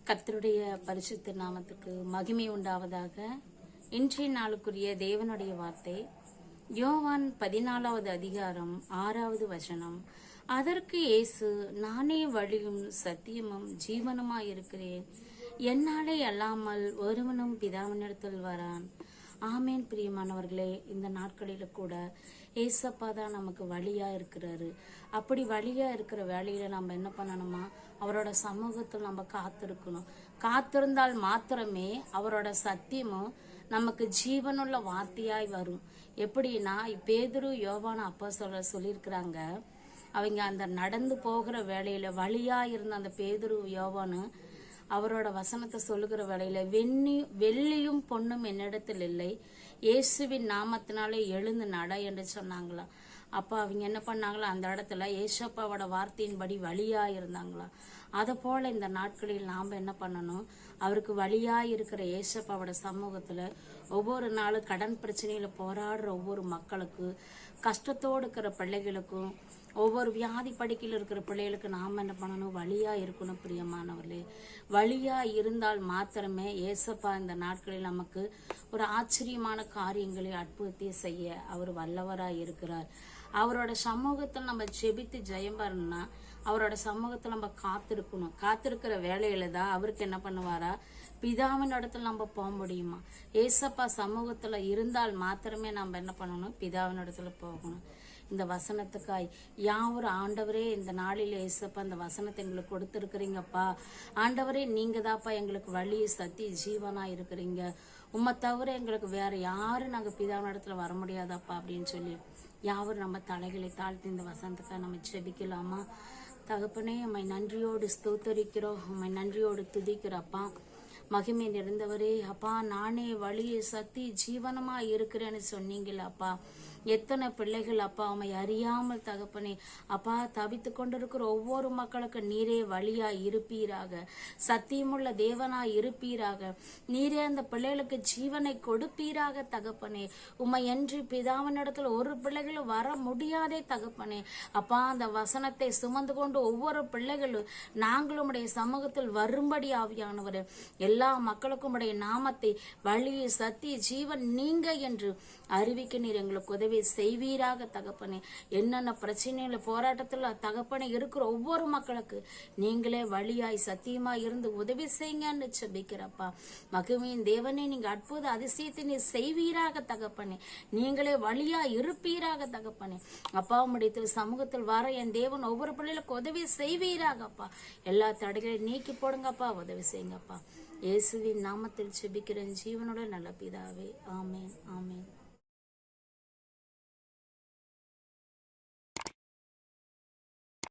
கர்த்தருடைய பரிசுத்த நாமத்துக்கு மகிமை உண்டாவதாக. இன்றைய நாளுக்குரிய தேவனுடைய வார்த்தை யோவான் 14வது அதிகாரம் 6வது வசனம். அதற்கு இயேசு, நானே வழியும் சத்தியமும் ஜீவனுமாயிருக்கிறேன், என்னாலே அல்லாமல் ஒருவனும் பிதாவினிடத்தில் வரான். ஆமேன். பிரியமானவர்களே, இந்த நாட்களில கூட ஏசப்பா தான் நமக்கு வழியா இருக்கிறாரு. அப்படி வழியா இருக்கிற வேலையில நம்ம என்ன பண்ணணுமா, அவரோட சமூகத்தில் நம்ம காத்திருக்கணும். காத்திருந்தால் மாத்திரமே அவரோட சத்தியமும் நமக்கு ஜீவனுள்ள வார்த்தையாய் வரும். எப்படின்னா, பேதுரு யோவான் அப்போஸ்தலர் சொல்லியிருக்கிறாங்க, அவங்க அந்த நடந்து போகிற வேலையில வழியா இருந்த அந்த பேதுரு யோவானு அவரோட வசனத்தை சொல்லுகிற வேலையில வெள்ளியும் பொண்ணும் என்னிடத்தில் இல்லை, இயேசுவின் நாமத்தினாலே எழுந்து நட என்று சொன்னாங்களாம். அப்ப அவங்க என்ன பண்ணாங்களா, அந்த இடத்துல ஏசப்பாவோட வார்த்தையின்படி வழியா இருந்தாங்களாம். அதை போல இந்த நாட்களில் நாம் என்ன பண்ணணும், அவருக்கு வழியா இருக்கிற ஏசப்பாவோட சமூகத்துல ஒவ்வொரு நாளும் கடன் பிரச்சனையில போராடுற ஒவ்வொரு மக்களுக்கு, கஷ்டத்தோடு இருக்கிற பிள்ளைகளுக்கும், ஒவ்வொரு வியாதி படுக்கையில் இருக்கிற பிள்ளைகளுக்கு நாம் என்ன பண்ணணும், வழியா இருக்கணும். பிரியமானவர்களே, வழியா இருந்தால் மாத்திரமே ஏசப்பா இந்த நாட்களில் நமக்கு ஒரு ஆச்சரியமான காரியங்களை அற்புதத்தை செய்ய அவர் வல்லவராய் இருக்கிறார். அவரோட சமூகத்தில் நம்ம ஜெபித்து ஜெயம் பெறணும்னா அவரோட சமூகத்தில் நம்ம காத்திருக்கணும். காத்திருக்கிற வேலையில தான் அவருக்கு என்ன பண்ணுவாரா, பிதாவின் இடத்துல நம்ம போக முடியுமா. ஏசப்பா சமூகத்துல இருந்தால் மாத்திரமே நம்ம என்ன பண்ணணும், பிதாவின் இடத்துல போகணும். இந்த வசனத்துக்காய் யாவரும் ஆண்டவரே, இந்த நாளில் ஏசப்பா இந்த வசனத்தை எங்களுக்கு கொடுத்துருக்குறீங்கப்பா. ஆண்டவரே, நீங்க தாப்பா எங்களுக்கு வழி சத்தி ஜீவனா இருக்கிறீங்க. உம்மை தவிர எங்களுக்கு வேற யாரும் நாங்க பிதாவின் இடத்துல வர முடியாதாப்பா அப்படின்னு சொல்லி யாவரும் நம்ம தலைகளை தாழ்த்தி இந்த வசனத்துக்காக நம்ம ஜெபிக்கலாமா. தகப்பனே, உம்மை நன்றியோடு ஸ்தோத்தரிக்கிறோம், உம்மை நன்றியோடு துதிக்கிறப்பா. மகிமை நிறைந்தவரே அப்பா, நானே வழி சத்தி ஜீவனமா இருக்கிறேன்னு சொன்னீங்களப்பா. எத்தனை பிள்ளைகள் அப்பா உம்மை அறியாமல் தகப்பனே அப்பா தவித்து கொண்டிருக்கிற ஒவ்வொரு மக்களுக்கு நீரே வழியா இருப்பீராக, சத்தியமுள்ள தேவனா இருப்பீராக. நீரே அந்த பிள்ளைகளுக்கு ஜீவனை கொடுப்பீராக தகப்பனே. உம்மை என்று பிதாவினிடத்துல ஒரு பிள்ளைகளும் வர முடியாதே தகப்பனே. அப்பா, அந்த வசனத்தை சுமந்து கொண்டு ஒவ்வொரு பிள்ளைகளும் நாங்களும் உடைய சமூகத்தில் வரும்படி ஆவியானவர் எல்லா மக்களுக்கும் உடைய நாமத்தை வழி சத்தி ஜீவன் நீங்க என்று அறிவிக்க நீர் எங்களுக்கு உதவி செய்வீராக தகப்பனே. என்னென்ன பிரச்சனையில போராட்டத்துல தகப்பனே இருக்கிற ஒவ்வொரு மக்களுக்கு நீங்களே வழியாய் சத்தியமாய் இருந்து உதவி செய்யுங்கன்னு செபிக்கிறப்பா. மகிமையின் தேவனே, நீங்க அற்புத அதிசயத்தை நீ செய்வீராக தகப்பனே. நீங்களே வழியா இருப்பீராக தகப்பனே. அப்பா, உம்முடைய சமூகத்தில் வர என் தேவன் ஒவ்வொரு பிள்ளைகளுக்கு உதவி செய்வீராகப்பா. எல்லா தடைகளையும் நீக்கி போடுங்கப்பா, உதவி செய்யுங்கப்பா. இயேசுவின் நாமத்தில் செபிக்கிறேன் ஜீவனோட நல்ல பிதாவே. ஆமேன், ஆமேன்.